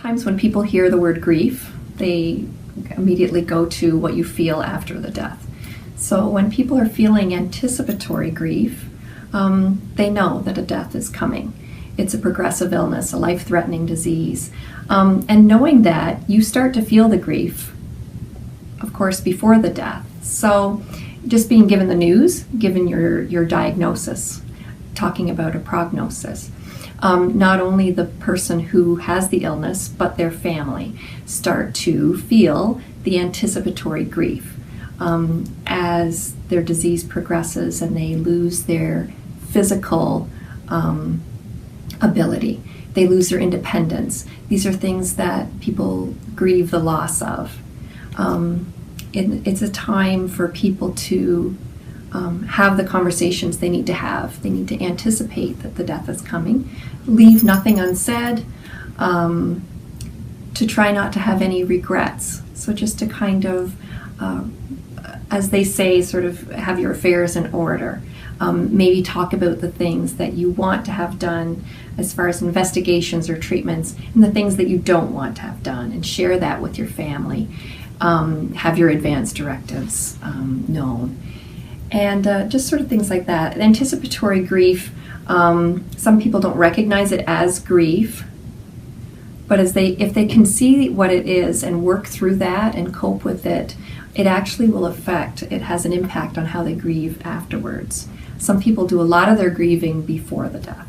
Sometimes when people hear the word grief, they immediately go to what you feel after the death. So when people are feeling anticipatory grief, they know that a death is coming. It's a progressive illness, a life-threatening disease. And knowing that, you start to feel the grief, of course, before the death. So just being given the news, given your diagnosis, talking about a prognosis. Not only the person who has the illness, but their family start to feel the anticipatory grief as their disease progresses and they lose their physical ability. They lose their independence. These are things that people grieve the loss of. It's a time for people to have the conversations they need to have. They need to anticipate that the death is coming, leave nothing unsaid, to try not to have any regrets. So just to kind of, as they say, sort of have your affairs in order. Maybe talk about the things that you want to have done as far as investigations or treatments, and the things that you don't want to have done, and share that with your family. Have your advance directives known. And just sort of things like that. Anticipatory grief, some people don't recognize it as grief, but if they can see what it is and work through that and cope with it, it actually will it has an impact on how they grieve afterwards. Some people do a lot of their grieving before the death.